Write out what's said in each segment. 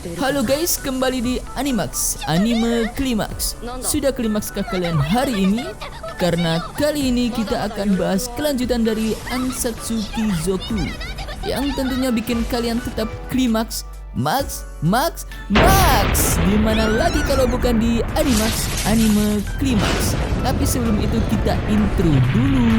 Halo guys, kembali di Animax, Anime Climax. Sudah klimakskah kalian hari ini? Karena kali ini kita akan bahas kelanjutan dari Ansatsuki Zoku, yang tentunya bikin kalian tetap klimaks, max. Dimana lagi kalau bukan di Animax, Anime Climax. Tapi sebelum itu kita intro dulu.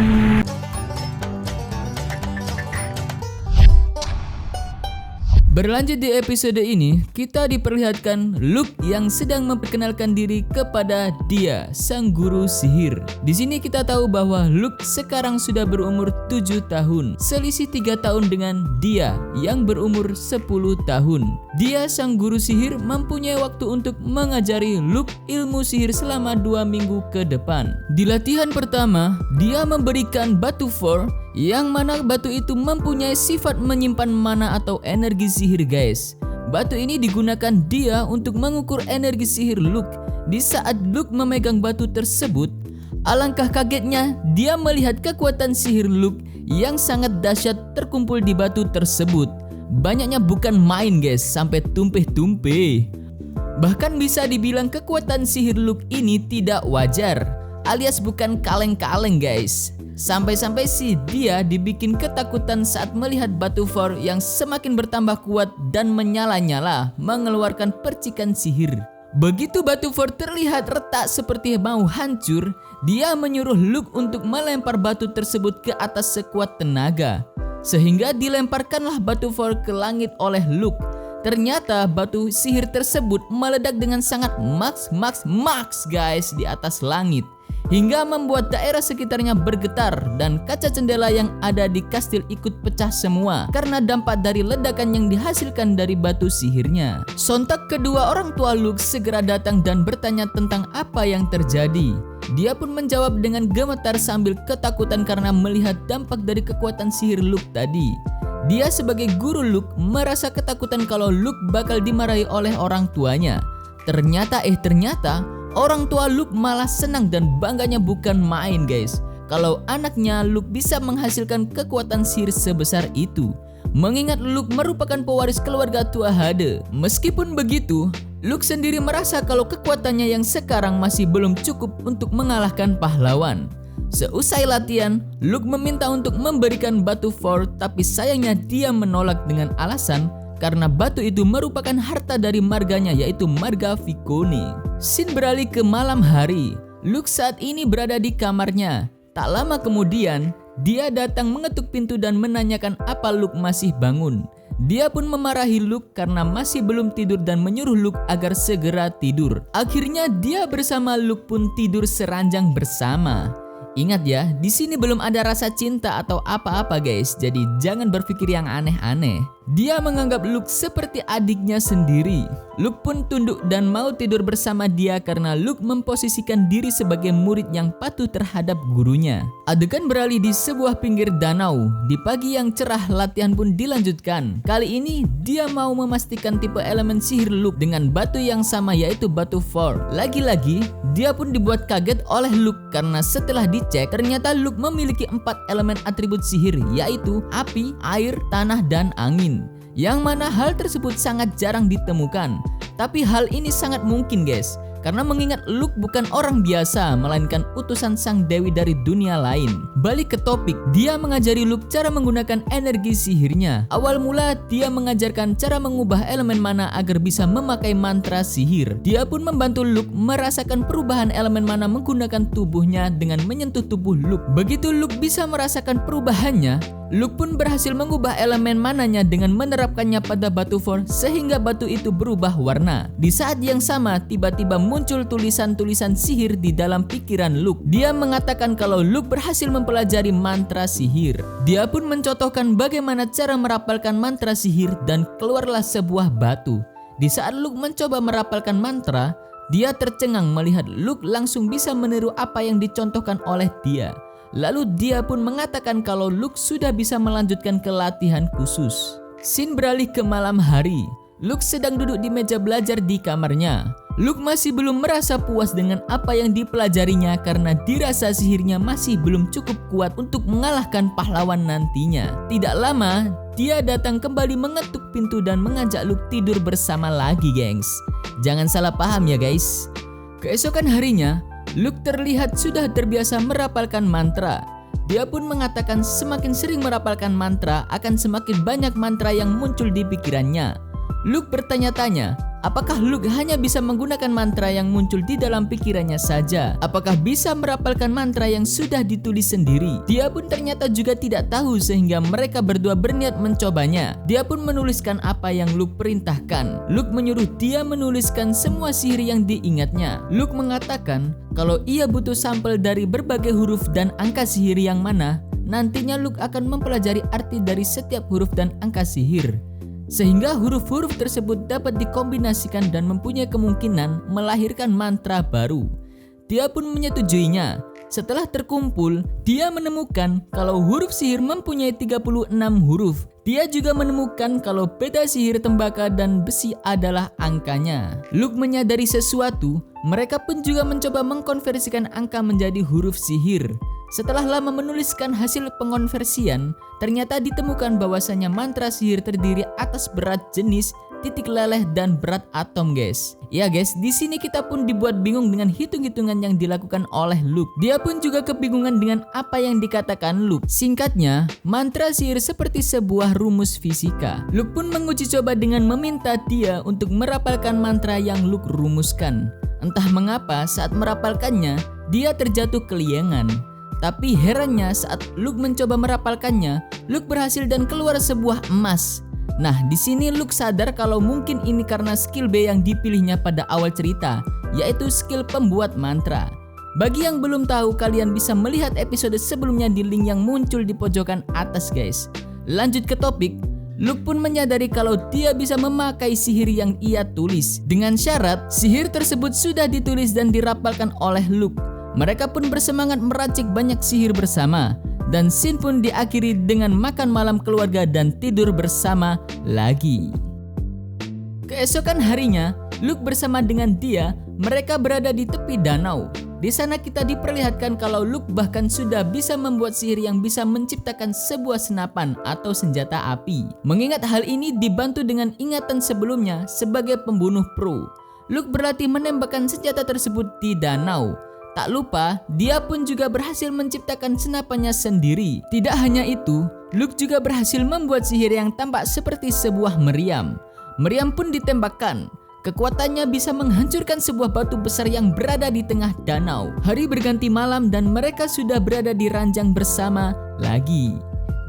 Berlanjut di episode ini, kita diperlihatkan Luke yang sedang memperkenalkan diri kepada dia, sang guru sihir. Di sini kita tahu bahwa Luke sekarang sudah berumur 7 tahun, selisih 3 tahun dengan dia yang berumur 10 tahun. Dia, sang guru sihir, mempunyai waktu untuk mengajari Luke ilmu sihir selama 2 minggu ke depan. Di latihan pertama, dia memberikan batu for, yang mana batu itu mempunyai sifat menyimpan mana atau energi sihir guys. Batu ini digunakan dia untuk mengukur energi sihir Luke. Di saat Luke memegang batu tersebut, alangkah kagetnya dia melihat kekuatan sihir Luke yang sangat dahsyat terkumpul di batu tersebut. Banyaknya bukan main guys, sampai tumpeh-tumpeh. Bahkan bisa dibilang kekuatan sihir Luke ini tidak wajar, alias bukan kaleng-kaleng guys. Sampai-sampai sih dia dibikin ketakutan saat melihat batu for yang semakin bertambah kuat dan menyala-nyala mengeluarkan percikan sihir. Begitu batu for terlihat retak seperti mau hancur, dia menyuruh Luke untuk melempar batu tersebut ke atas sekuat tenaga. Sehingga dilemparkanlah batu for ke langit oleh Luke. Ternyata batu sihir tersebut meledak dengan sangat max guys di atas langit, hingga membuat daerah sekitarnya bergetar dan kaca jendela yang ada di kastil ikut pecah semua karena dampak dari ledakan yang dihasilkan dari batu sihirnya. Sontak kedua orang tua Luke segera datang dan bertanya tentang apa yang terjadi. Dia pun menjawab dengan gemetar sambil ketakutan karena melihat dampak dari kekuatan sihir Luke tadi. Dia sebagai guru Luke merasa ketakutan kalau Luke bakal dimarahi oleh orang tuanya. Ternyata orang tua Luke malah senang dan bangganya bukan main guys, kalau anaknya Luke bisa menghasilkan kekuatan sihir sebesar itu. Mengingat Luke merupakan pewaris keluarga tua Hade. Meskipun begitu, Luke sendiri merasa kalau kekuatannya yang sekarang masih belum cukup untuk mengalahkan pahlawan. Seusai latihan, Luke meminta untuk memberikan batu for, tapi sayangnya dia menolak dengan alasan karena batu itu merupakan harta dari marganya, yaitu marga Vicone. Scene beralih ke malam hari. Luke saat ini berada di kamarnya. Tak lama kemudian, dia datang mengetuk pintu dan menanyakan apa Luke masih bangun. Dia pun memarahi Luke karena masih belum tidur dan menyuruh Luke agar segera tidur. Akhirnya dia bersama Luke pun tidur seranjang bersama. Ingat ya, di sini belum ada rasa cinta atau apa-apa guys, jadi jangan berpikir yang aneh-aneh. Dia menganggap Luke seperti adiknya sendiri. Luke pun tunduk dan mau tidur bersama dia karena Luke memposisikan diri sebagai murid yang patuh terhadap gurunya. Adegan beralih di sebuah pinggir danau. Di pagi yang cerah, latihan pun dilanjutkan. Kali ini dia mau memastikan tipe elemen sihir Luke dengan batu yang sama, yaitu batu for. Lagi-lagi dia pun dibuat kaget oleh Luke karena setelah dicek ternyata Luke memiliki 4 elemen atribut sihir, yaitu api, air, tanah, dan angin. Yang mana hal tersebut sangat jarang ditemukan. Tapi hal ini sangat mungkin guys, karena mengingat Luke bukan orang biasa, melainkan utusan sang dewi dari dunia lain. Balik ke topik, dia mengajari Luke cara menggunakan energi sihirnya. Awal mula dia mengajarkan cara mengubah elemen mana agar bisa memakai mantra sihir. Dia pun membantu Luke merasakan perubahan elemen mana menggunakan tubuhnya dengan menyentuh tubuh Luke. Begitu Luke bisa merasakan perubahannya, Luke pun berhasil mengubah elemen mananya dengan menerapkannya pada batu for sehingga batu itu berubah warna. Di saat yang sama, tiba-tiba muncul tulisan-tulisan sihir di dalam pikiran Luke. Dia mengatakan kalau Luke berhasil mempelajari mantra sihir. Dia pun mencontohkan bagaimana cara merapalkan mantra sihir dan keluarlah sebuah batu. Di saat Luke mencoba merapalkan mantra, dia tercengang melihat Luke langsung bisa meniru apa yang dicontohkan oleh dia. Lalu dia pun mengatakan kalau Luke sudah bisa melanjutkan ke latihan khusus. Scene beralih ke malam hari. Luke sedang duduk di meja belajar di kamarnya. Luke masih belum merasa puas dengan apa yang dipelajarinya karena dirasa sihirnya masih belum cukup kuat untuk mengalahkan pahlawan nantinya. Tidak lama, dia datang kembali mengetuk pintu dan mengajak Luke tidur bersama lagi, gengs. Jangan salah paham ya guys. Keesokan harinya, Luke terlihat sudah terbiasa merapalkan mantra. Dia pun mengatakan semakin sering merapalkan mantra akan semakin banyak mantra yang muncul di pikirannya. Luke bertanya-tanya, apakah Luke hanya bisa menggunakan mantra yang muncul di dalam pikirannya saja? Apakah bisa merapalkan mantra yang sudah ditulis sendiri? Dia pun ternyata juga tidak tahu sehingga mereka berdua berniat mencobanya. Dia pun menuliskan apa yang Luke perintahkan. Luke menyuruh dia menuliskan semua sihir yang diingatnya. Luke mengatakan kalau ia butuh sampel dari berbagai huruf dan angka sihir yang mana, nantinya Luke akan mempelajari arti dari setiap huruf dan angka sihir, sehingga huruf-huruf tersebut dapat dikombinasikan dan mempunyai kemungkinan melahirkan mantra baru. Dia pun menyetujuinya. Setelah terkumpul, dia menemukan kalau huruf sihir mempunyai 36 huruf. Dia juga menemukan kalau beda sihir tembaka dan besi adalah angkanya. Luke menyadari sesuatu, mereka pun juga mencoba mengkonversikan angka menjadi huruf sihir. Setelah lama menuliskan hasil pengonversian, ternyata ditemukan bahwasanya mantra sihir terdiri atas berat jenis, titik leleh, dan berat atom, guys. Ya guys, di sini kita pun dibuat bingung dengan hitung-hitungan yang dilakukan oleh Luke. Dia pun juga kebingungan dengan apa yang dikatakan Luke. Singkatnya, mantra sihir seperti sebuah rumus fisika. Luke pun menguji coba dengan meminta dia untuk merapalkan mantra yang Luke rumuskan. Entah mengapa saat merapalkannya, dia terjatuh keliengan. Tapi herannya saat Luke mencoba merapalkannya, Luke berhasil dan keluar sebuah emas. Nah, di sini Luke sadar kalau mungkin ini karena skill B yang dipilihnya pada awal cerita, yaitu skill pembuat mantra. Bagi yang belum tahu, kalian bisa melihat episode sebelumnya di link yang muncul di pojokan atas, guys. Lanjut ke topik, Luke pun menyadari kalau dia bisa memakai sihir yang ia tulis. Dengan syarat, sihir tersebut sudah ditulis dan dirapalkan oleh Luke. Mereka pun bersemangat meracik banyak sihir bersama, dan scene pun diakhiri dengan makan malam keluarga dan tidur bersama lagi. Keesokan harinya, Luke bersama dengan dia, mereka berada di tepi danau. Di sana kita diperlihatkan kalau Luke bahkan sudah bisa membuat sihir yang bisa menciptakan sebuah senapan atau senjata api. Mengingat hal ini dibantu dengan ingatan sebelumnya sebagai pembunuh pro, Luke berlatih menembakkan senjata tersebut di danau. Tak lupa, dia pun juga berhasil menciptakan senapannya sendiri. Tidak hanya itu, Luke juga berhasil membuat sihir yang tampak seperti sebuah meriam. Meriam pun ditembakkan. Kekuatannya bisa menghancurkan sebuah batu besar yang berada di tengah danau. Hari berganti malam dan mereka sudah berada di ranjang bersama lagi.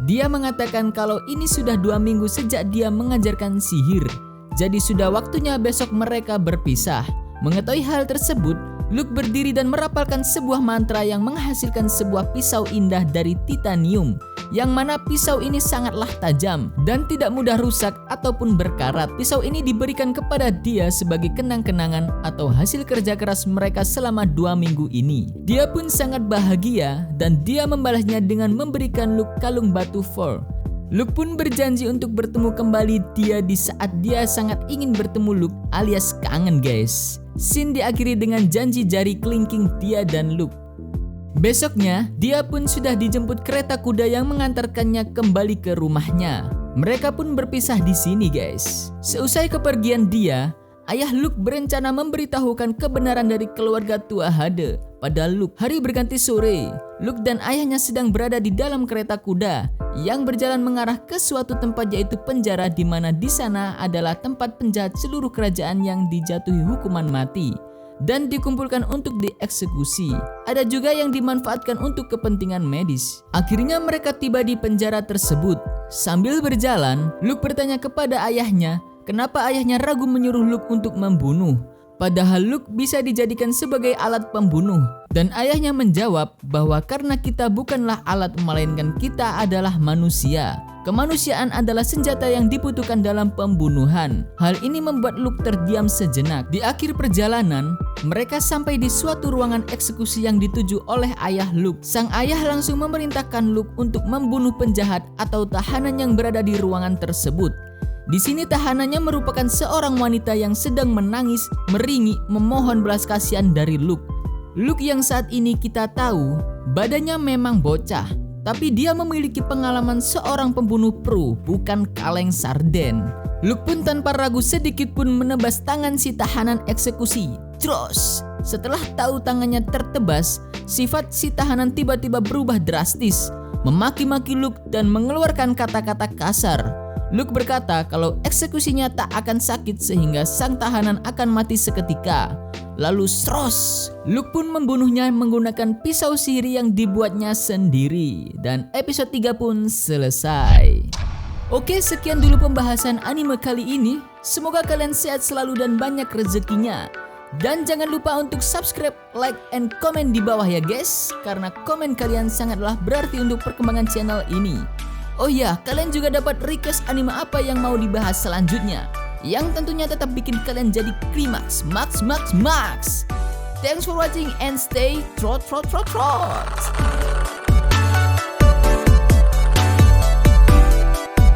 Dia mengatakan kalau ini sudah 2 minggu sejak dia mengajarkan sihir. Jadi sudah waktunya besok mereka berpisah. Mengetahui hal tersebut, Luke berdiri dan merapalkan sebuah mantra yang menghasilkan sebuah pisau indah dari titanium, yang mana pisau ini sangatlah tajam dan tidak mudah rusak ataupun berkarat. Pisau ini diberikan kepada dia sebagai kenang-kenangan atau hasil kerja keras mereka selama 2 minggu ini. Dia pun sangat bahagia dan dia membalasnya dengan memberikan Luke kalung batu Thor. Luke pun berjanji untuk bertemu kembali dia di saat dia sangat ingin bertemu Luke alias kangen, guys. Scene diakhiri dengan janji jari kelingking dia dan Luke. Besoknya, dia pun sudah dijemput kereta kuda yang mengantarkannya kembali ke rumahnya. Mereka pun berpisah di sini, guys. Seusai kepergian dia, ayah Luke berencana memberitahukan kebenaran dari keluarga tua Hade pada Luke. Hari berganti sore, Luke dan ayahnya sedang berada di dalam kereta kuda yang berjalan mengarah ke suatu tempat, yaitu penjara, di mana di sana adalah tempat penjahat seluruh kerajaan yang dijatuhi hukuman mati dan dikumpulkan untuk dieksekusi. Ada juga yang dimanfaatkan untuk kepentingan medis. Akhirnya mereka tiba di penjara tersebut. Sambil berjalan, Luke bertanya kepada ayahnya kenapa ayahnya ragu menyuruh Luke untuk membunuh. Padahal Luke bisa dijadikan sebagai alat pembunuh. Dan ayahnya menjawab bahwa karena kita bukanlah alat, melainkan kita adalah manusia. Kemanusiaan adalah senjata yang dibutuhkan dalam pembunuhan. Hal ini membuat Luke terdiam sejenak. Di akhir perjalanan, mereka sampai di suatu ruangan eksekusi yang dituju oleh ayah Luke. Sang ayah langsung memerintahkan Luke untuk membunuh penjahat atau tahanan yang berada di ruangan tersebut. Di sini tahanannya merupakan seorang wanita yang sedang menangis, meringik, memohon belas kasihan dari Luke. Luke yang saat ini kita tahu badannya memang bocah, tapi dia memiliki pengalaman seorang pembunuh pro, bukan kaleng sarden. Luke pun tanpa ragu sedikit pun menebas tangan si tahanan eksekusi. Terus, setelah tahu tangannya tertebas, sifat si tahanan tiba-tiba berubah drastis, memaki-maki Luke dan mengeluarkan kata-kata kasar. Luke berkata kalau eksekusinya tak akan sakit sehingga sang tahanan akan mati seketika. Lalu sros, Luke pun membunuhnya menggunakan pisau sihir yang dibuatnya sendiri. Dan episode 3 pun selesai. Oke, sekian dulu pembahasan anime kali ini. Semoga kalian sehat selalu dan banyak rezekinya. Dan jangan lupa untuk subscribe, like, and komen di bawah ya guys, karena komen kalian sangatlah berarti untuk perkembangan channel ini. Oh ya, kalian juga dapat request anime apa yang mau dibahas selanjutnya, yang tentunya tetap bikin kalian jadi klimaks, max. Thanks for watching and stay trot.